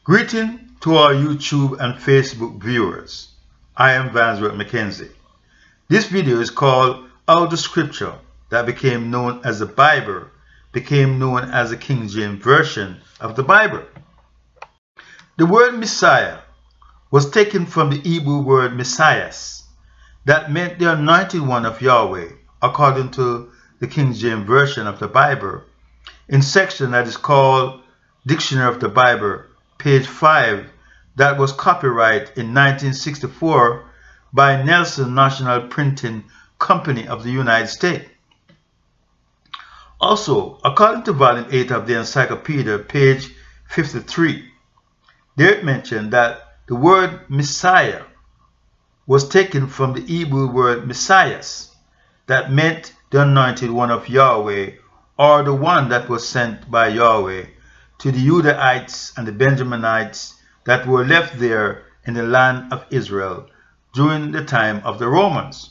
Greeting to our YouTube and Facebook viewers. I am Vansworth McKenzie. This video is called How the Scripture that became known as the Bible became known as the King James Version of the Bible. The word Messiah was taken from the Hebrew word Messias that meant the anointed one of Yahweh, according to the King James Version of the Bible, in section that is called Dictionary of the Bible, page 5, that was copyrighted in 1964 by Nelson National Printing Company of the United States. Also, according to volume 8 of the encyclopedia, page 53, there it mentioned that the word Messiah was taken from the Hebrew word Messias that meant the anointed one of Yahweh, or the one that was sent by Yahweh to the Judahites and the Benjaminites that were left there in the land of Israel during the time of the Romans.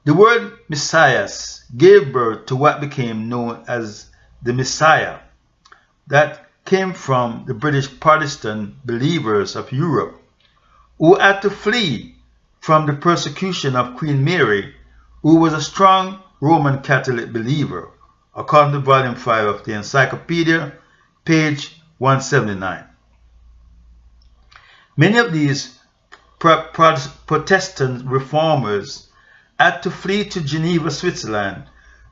The word Messias gave birth to what became known as the Messiah, that came from the British Protestant believers of Europe, who had to flee from the persecution of Queen Mary, who was a strong Roman Catholic believer, according to volume 5 of the encyclopedia, page 179. Many of these Protestant reformers had to flee to Geneva, Switzerland,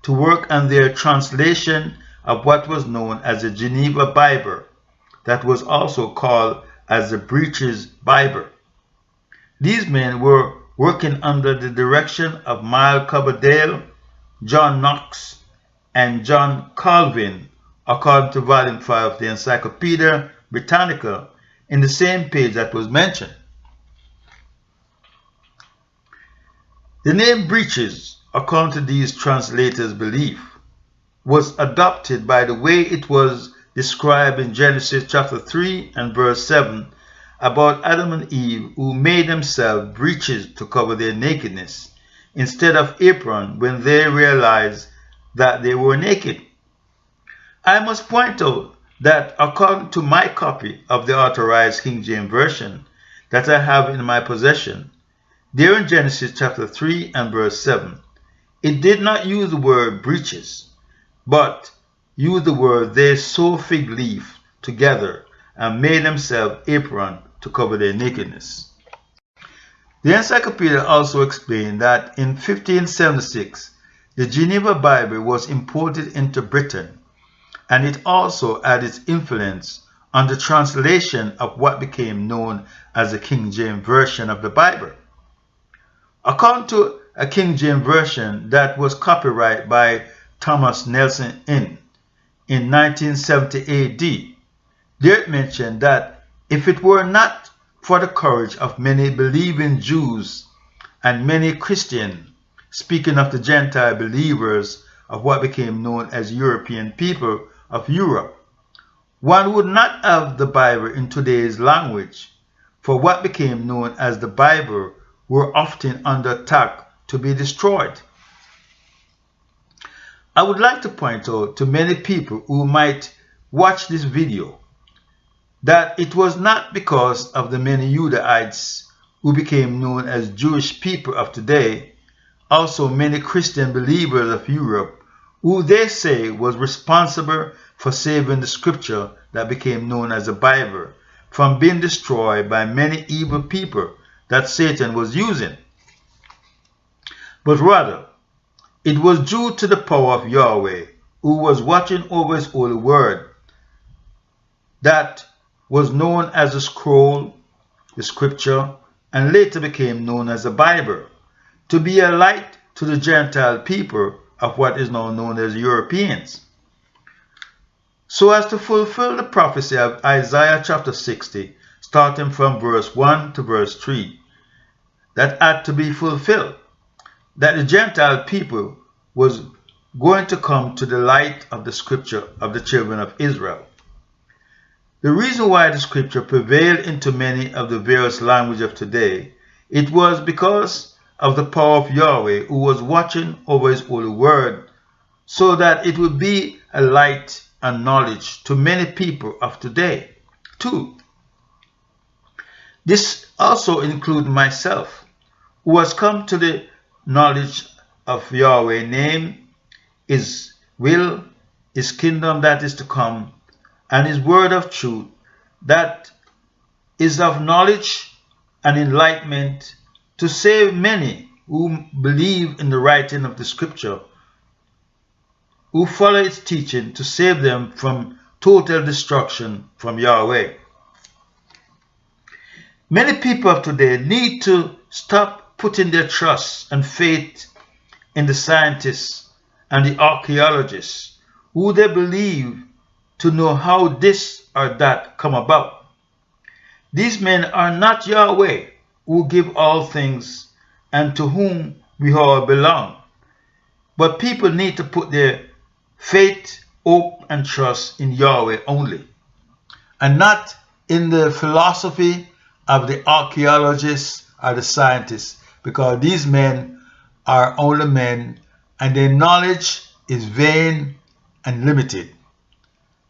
to work on their translation of what was known as the Geneva Bible, that was also called as the Breeches Bible. These men were working under the direction of Miles Coverdale, John Knox, and John Calvin, according to volume 5 of the Encyclopedia Britannica, in the same page that was mentioned. The name breeches, according to these translators' belief, was adopted by the way it was described in Genesis chapter 3 and verse 7 about Adam and Eve, who made themselves breeches to cover their nakedness, instead of apron when they realized that they were naked. I must point out that according to my copy of the Authorized King James Version that I have in my possession, there in Genesis chapter 3 and verse 7, it did not use the word breeches, but used the word they sewed fig leaf together and made themselves apron to cover their nakedness. The encyclopedia also explained that in 1576, the Geneva Bible was imported into Britain, and it also had its influence on the translation of what became known as the King James Version of the Bible. According to a King James Version that was copyrighted by Thomas Nelson in 1970 AD, there it mentioned that if it were not for the courage of many believing Jews and many Christians, speaking of the Gentile believers of what became known as European people of Europe, one would not have the Bible in today's language, for what became known as the Bible were often under attack to be destroyed. I would like to point out to many people who might watch this video that it was not because of the many Judahites who became known as Jewish people of today, also many Christian believers of Europe, who they say was responsible for saving the scripture that became known as the Bible from being destroyed by many evil people that Satan was using. But rather, it was due to the power of Yahweh, who was watching over his holy word, that was known as the scroll, the scripture, and later became known as the Bible, to be a light to the Gentile people of what is now known as Europeans, so as to fulfill the prophecy of Isaiah chapter 60, starting from verse 1 to verse 3, that had to be fulfilled, that the Gentile people was going to come to the light of the scripture of the children of Israel. The reason why the scripture prevailed into many of the various languages of today, it was because of the power of Yahweh, who was watching over his holy word, so that it would be a light and knowledge to many people of today. 2. This also includes myself, who has come to the knowledge of Yahweh's name, His will, His kingdom that is to come, and His word of truth that is of knowledge and enlightenment, to save many who believe in the writing of the scripture, who follow its teaching, to save them from total destruction from Yahweh. Many people of today need to stop putting their trust and faith in the scientists and the archaeologists, who they believe to know how this or that come about. These men are not Yahweh, who give all things and to whom we all belong. But people need to put their faith, hope, and trust in Yahweh only, and not in the philosophy of the archaeologists or the scientists, because these men are only men and their knowledge is vain and limited.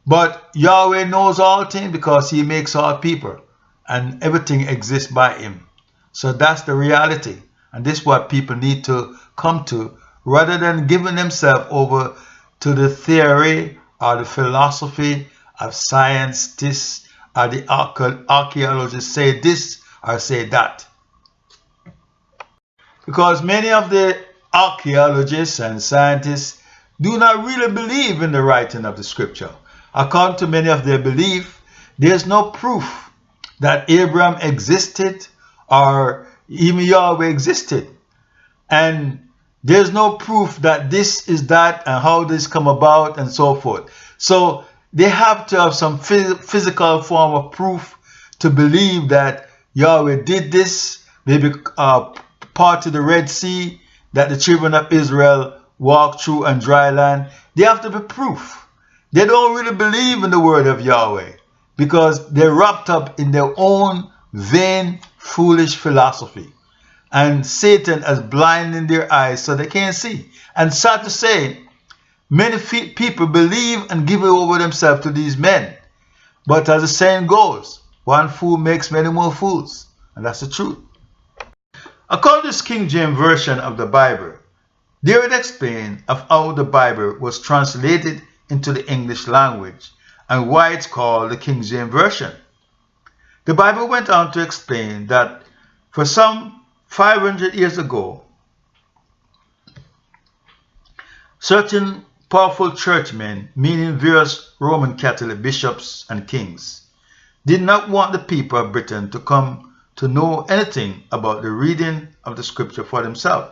But Yahweh knows all things because He makes all people and everything exists by Him. So that's the reality, and this is what people need to come to, rather than giving themselves over to the theory or the philosophy of scientists or the archaeologists say this or say that. Because many of the archaeologists and scientists do not really believe in the writing of the scripture. According to many of their belief, there's no proof that Abraham existed or even Yahweh existed. And there's no proof that this is that and how this come about and so forth. So they have to have some physical form of proof to believe that Yahweh did this, maybe part of the Red Sea that the children of Israel walked through on dry land. They have to be proof. They don't really believe in the word of Yahweh because they're wrapped up in their own vain, foolish philosophy. And Satan has blinded their eyes so they can't see. And sad to say, many people believe and give over themselves to these men. But as the saying goes, one fool makes many more fools. And that's the truth. According to this King James Version of the Bible, there it explains of how the Bible was translated into the English language and why it's called the King James Version. The Bible went on to explain that for some 500 years ago, certain powerful churchmen, meaning various Roman Catholic bishops and kings, did not want the people of Britain to come to know anything about the reading of the scripture for themselves,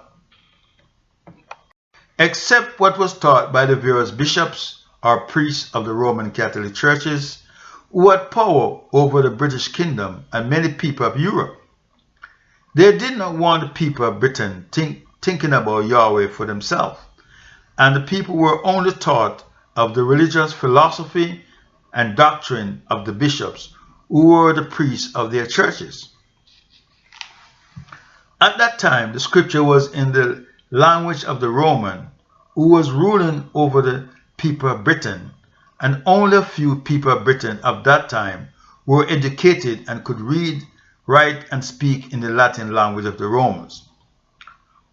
except what was taught by the various bishops or priests of the Roman Catholic churches, who had power over the British kingdom and many people of Europe. They did not want the people of Britain thinking about Yahweh for themselves, and the people were only taught of the religious philosophy and doctrine of the bishops, who were the priests of their churches. At that time, the scripture was in the language of the Roman, who was ruling over the people of Britain, and only a few people of Britain of that time were educated and could read, write, and speak in the Latin language of the Romans.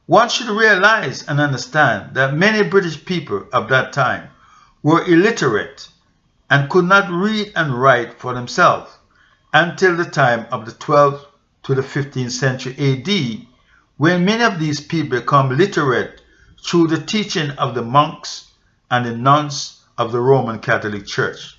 One should realize and understand that many British people of that time were illiterate and could not read and write for themselves until the time of the 12th to the 15th century AD, when many of these people become literate through the teaching of the monks and the nuns of the Roman Catholic Church.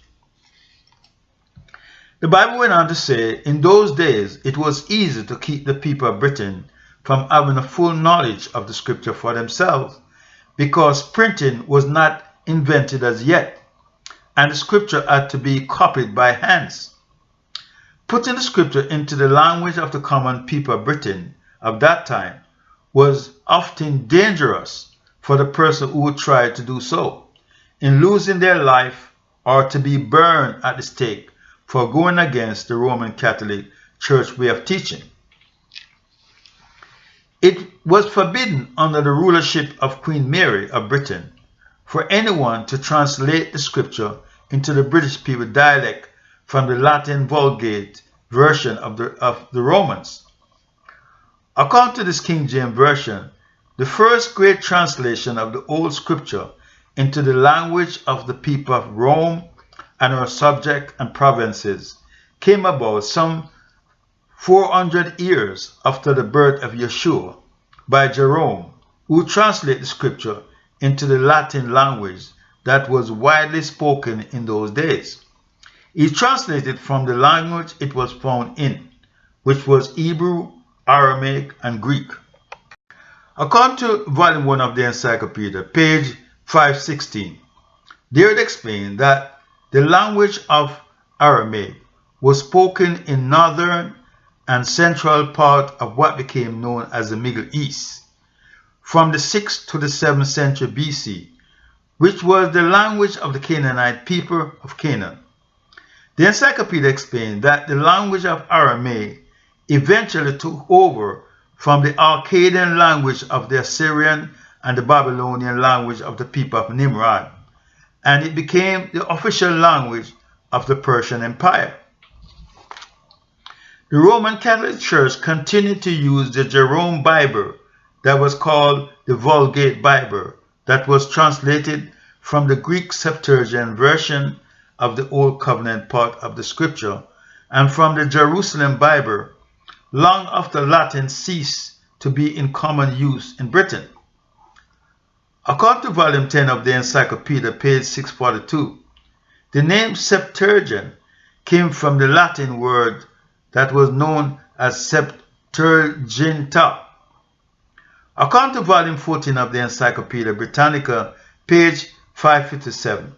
The Bible went on to say, in those days it was easy to keep the people of Britain from having a full knowledge of the scripture for themselves, because printing was not invented as yet, and the scripture had to be copied by hands. Putting the scripture into the language of the common people of Britain of that time was often dangerous for the person who would try to do so, in losing their life or to be burned at the stake for going against the Roman Catholic Church way of teaching. It was forbidden under the rulership of Queen Mary of Britain for anyone to translate the scripture into the British people dialect from the Latin Vulgate version of the Romans. According to this King James Version, the first great translation of the Old Scripture into the language of the people of Rome and her subjects and provinces came about some 400 years after the birth of Yeshua by Jerome, who translated the Scripture into the Latin language that was widely spoken in those days. He translated from the language it was found in, which was Hebrew, Aramaic, and Greek. According to Volume 1 of the Encyclopedia, page 516, there it explained that the language of Aramaic was spoken in northern and central part of what became known as the Middle East, from the 6th to the 7th century BC, which was the language of the Canaanite people of Canaan. The Encyclopedia explained that the language of Aramaic eventually took over from the Akkadian language of the Assyrian and the Babylonian language of the people of Nimrod, and it became the official language of the Persian Empire. The Roman Catholic Church continued to use the Jerome Bible that was called the Vulgate Bible, that was translated from the Greek Septuagint version of the Old Covenant part of the Scripture, and from the Jerusalem Bible, long after Latin ceased to be in common use in Britain. According to Volume 10 of the Encyclopedia, page 642, the name Septuagint came from the Latin word that was known as Septuaginta. According to Volume 14 of the Encyclopedia Britannica, page 557,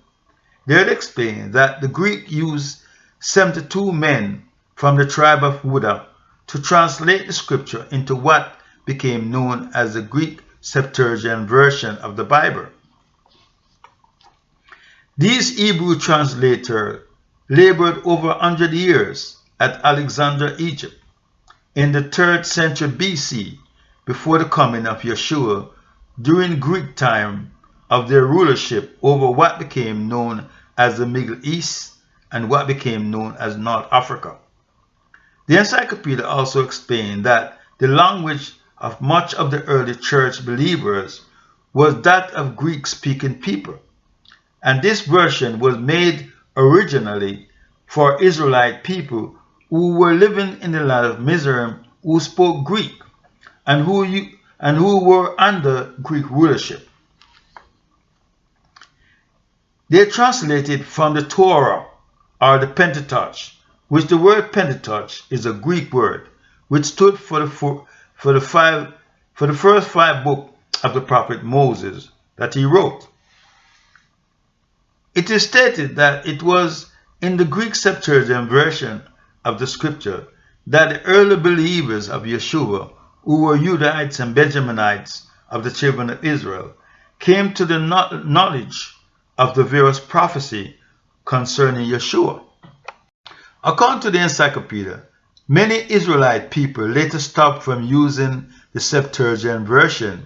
there it explained that the Greek used 72 men from the tribe of Judah to translate the Scripture into what became known as the Greek Septuagint version of the Bible. These Hebrew translators labored over 100 years at Alexandria, Egypt, in the 3rd century BC, before the coming of Yeshua, during Greek time of their rulership over what became known as the Middle East and what became known as North Africa. The Encyclopedia also explained that the language of much of the early church believers was that of Greek-speaking people, and this version was made originally for Israelite people who were living in the land of Mizraim, who spoke Greek and who were under Greek rulership. They translated from the Torah or the Pentateuch, which the word Pentateuch is a Greek word, which stood for the first 5 books of the prophet Moses that he wrote. It is stated that it was in the Greek Septuagint version of the Scripture that the early believers of Yeshua, who were Judahites and Benjaminites of the children of Israel, came to the knowledge of the various prophecy concerning Yeshua. According to the Encyclopedia, many Israelite people later stopped from using the Septuagint version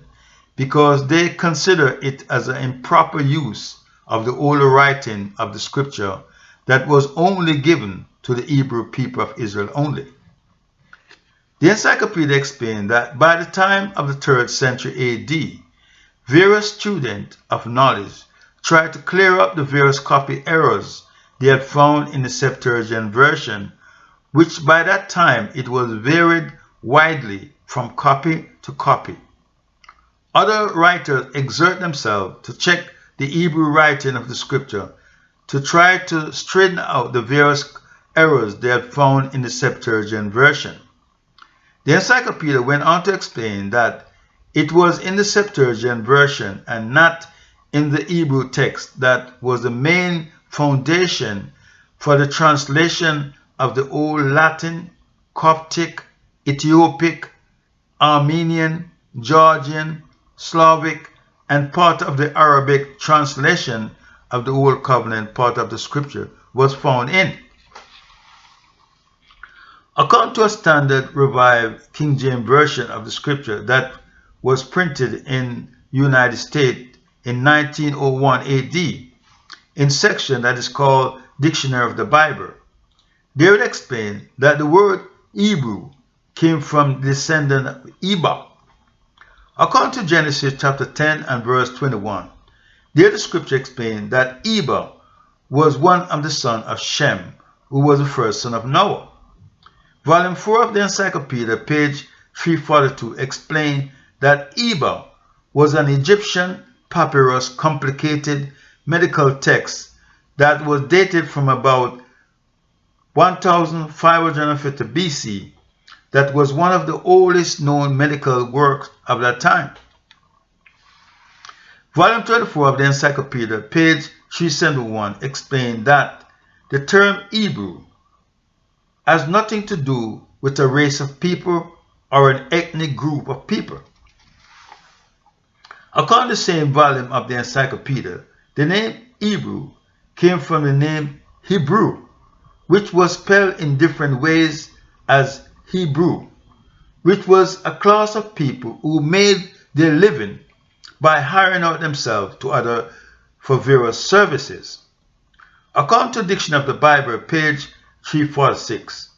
because they consider it as an improper use of the older writing of the Scripture that was only given to the Hebrew people of Israel only. The Encyclopedia explained that by the time of the 3rd century AD, various students of knowledge tried to clear up the various copy errors they had found in the Septuagint version, which by that time it was varied widely from copy to copy. Other writers exert themselves to check the Hebrew writing of the Scripture to try to straighten out the various errors they had found in the Septuagint version. The Encyclopedia went on to explain that it was in the Septuagint version and not in the Hebrew text that was the main foundation for the translation of the Old Latin, Coptic, Ethiopic, Armenian, Georgian, Slavic, and part of the Arabic translation of the Old Covenant part of the Scripture was found in. According to a standard revived King James Version of the Scripture that was printed in the United States in 1901 AD, in section that is called Dictionary of the Bible. They would explain that the word Hebrew came from the descendant of Eba. According to Genesis chapter 10 and verse 21, there the scripture explained that Eba was one of the sons of Shem, who was the first son of Noah. Volume 4 of the Encyclopedia, page 342, explained that Eba was an Egyptian papyrus complicated medical text that was dated from about 1550 BC, that was one of the oldest known medical works of that time. Volume 24 of the Encyclopedia, page 371, explained that the term Hebrew has nothing to do with a race of people or an ethnic group of people. According to the same volume of the Encyclopedia, the name Hebrew came from the name Hebrew, which was spelled in different ways as Hebrew, which was a class of people who made their living by hiring out themselves to others for various services. According to the Dictionary of the Bible, page 346,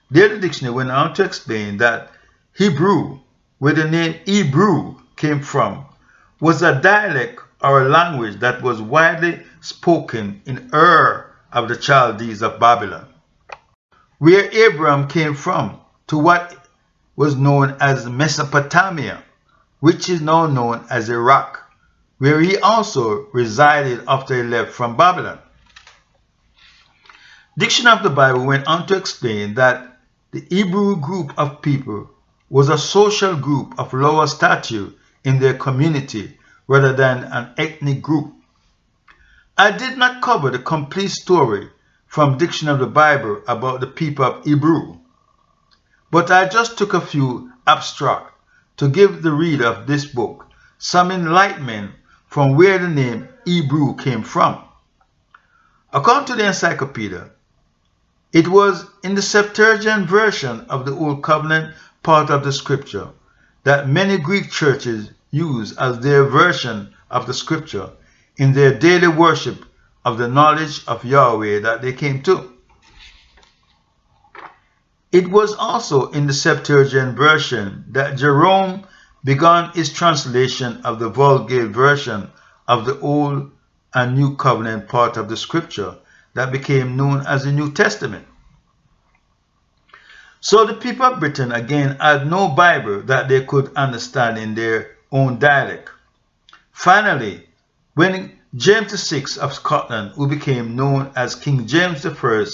there the dictionary went on to explain that Hebrew, where the name Hebrew came from, was a dialect or a language that was widely spoken in Ur of the Chaldees of Babylon, where Abraham came from, to what was known as Mesopotamia, which is now known as Iraq, where he also resided after he left from Babylon. Dictionary of the Bible went on to explain that the Hebrew group of people was a social group of lower stature in their community rather than an ethnic group. I did not cover the complete story from Dictionary of the Bible about the people of Hebrew, but I just took a few abstracts to give the reader of this book some enlightenment from where the name Hebrew came from. According to the Encyclopedia, it was in the Septuagint version of the Old Covenant part of the scripture that many Greek churches use as their version of the scripture in their daily worship of the knowledge of Yahweh that they came to. It was also in the Septuagint version that Jerome began his translation of the Vulgate version of the Old and New Covenant part of the scripture that became known as the New Testament. So the people of Britain again had no Bible that they could understand in their own dialect. Finally, when James VI of Scotland, who became known as King James I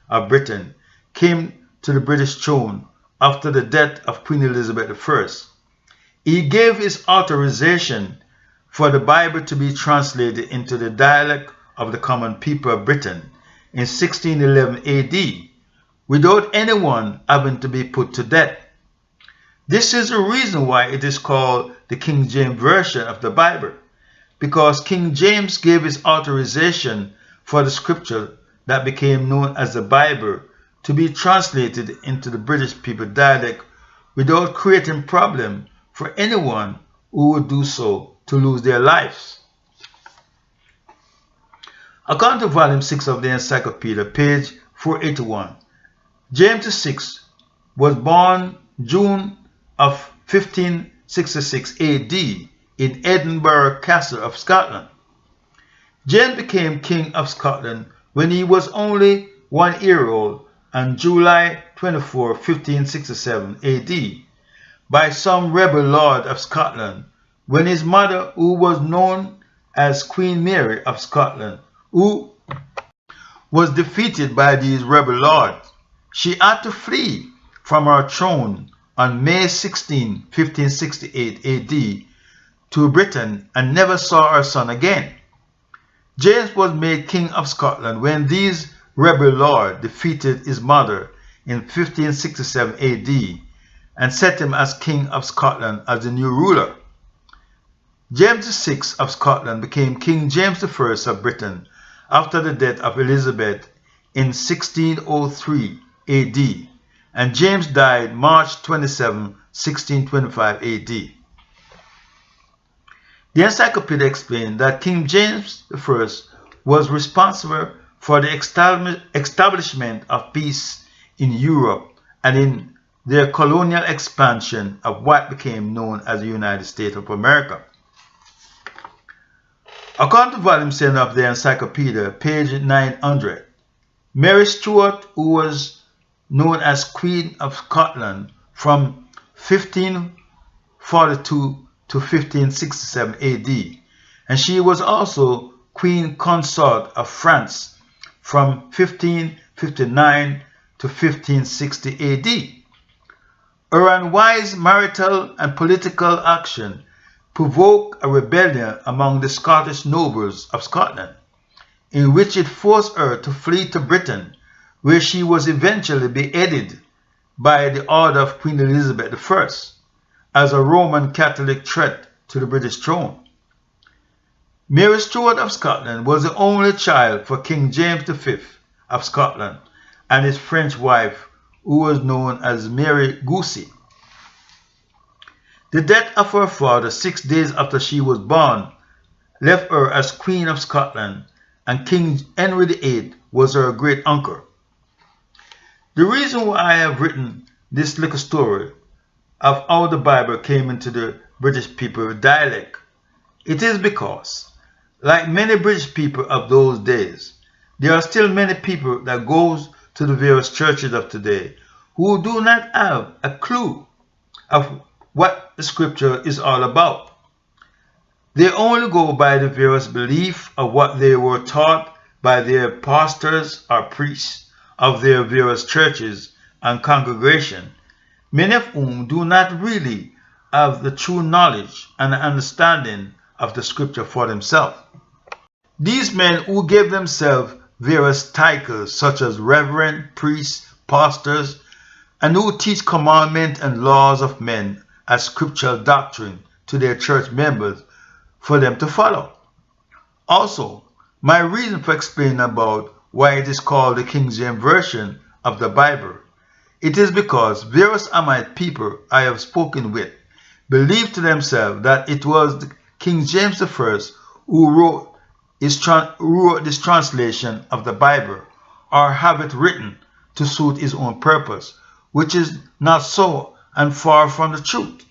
of Britain, came to the British throne after the death of Queen Elizabeth I, he gave his authorization for the Bible to be translated into the dialect of the common people of Britain in 1611 AD, without anyone having to be put to death. This is the reason why it is called the King James Version of the Bible, because King James gave his authorization for the scripture that became known as the Bible to be translated into the British people dialect without creating problem for anyone who would do so to lose their lives. According to volume 6 of the Encyclopedia, page 481, James VI was born June of 1566 AD in Edinburgh Castle of Scotland. James became King of Scotland when he was only 1 year old on July 24, 1567 AD, by some rebel lord of Scotland, when his mother, who was known as Queen Mary of Scotland, who was defeated by these rebel lords, she had to flee from her throne on May 16, 1568 AD to Britain and never saw her son again. James was made King of Scotland when these rebel lords defeated his mother in 1567 AD and set him as King of Scotland as the new ruler. James VI of Scotland became King James I of Britain after the death of Elizabeth in 1603 AD, and James died March 27, 1625 AD. The Encyclopedia explained that King James I was responsible for the establishment of peace in Europe and in their colonial expansion of what became known as the United States of America. According to volume 7 of the encyclopedia, page 900, Mary Stuart, who was known as Queen of Scotland from 1542 to 1567 AD, and she was also Queen Consort of France from 1559 to 1560 AD. Her unwise marital and political action provoked a rebellion among the Scottish nobles of Scotland, in which it forced her to flee to Britain, where she was eventually beheaded by the order of Queen Elizabeth I as a Roman Catholic threat to the British throne. Mary Stuart of Scotland was the only child for King James V of Scotland and his French wife, who was known as Mary Gousey. The death of her father 6 days after she was born left her as Queen of Scotland, and King Henry VIII was her great uncle. The reason why I have written this little story of how the Bible came into the British people dialect, it is because, like many British people of those days, there are still many people that goes to the various churches of today who do not have a clue of what the scripture is all about. They only go by the various belief of what they were taught by their pastors or priests of their various churches and congregation, many of whom do not really have the true knowledge and understanding of the scripture for themselves. These men who gave themselves various titles such as reverend, priests, pastors, and who teach commandments and laws of men as scriptural doctrine to their church members for them to follow. Also, my reason for explaining about why it is called the King James Version of the Bible, it is because various Amite people I have spoken with believe to themselves that it was the King James I who wrote this translation of the Bible, or have it written to suit his own purpose, which is not so and far from the truth.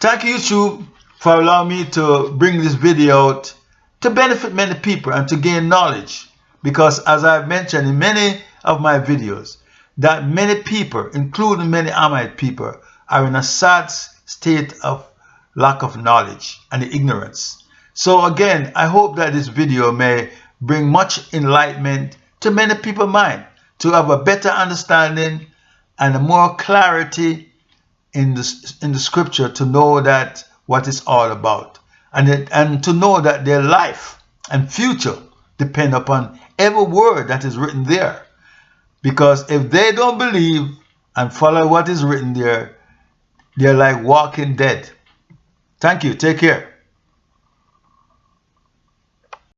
Thank you, YouTube, for allowing me to bring this video out to benefit many people and to gain knowledge, because as I've mentioned in many of my videos, that many people, including many Amite people, are in a sad state of lack of knowledge and ignorance. So again, I hope that this video may bring much enlightenment to many people's mind, to have a better understanding and a more clarity in the scripture, to know that what it's all about, and to know that their life and future depend upon every word that is written there. Because if they don't believe and follow what is written there, they're like walking dead. Thank you. Take care.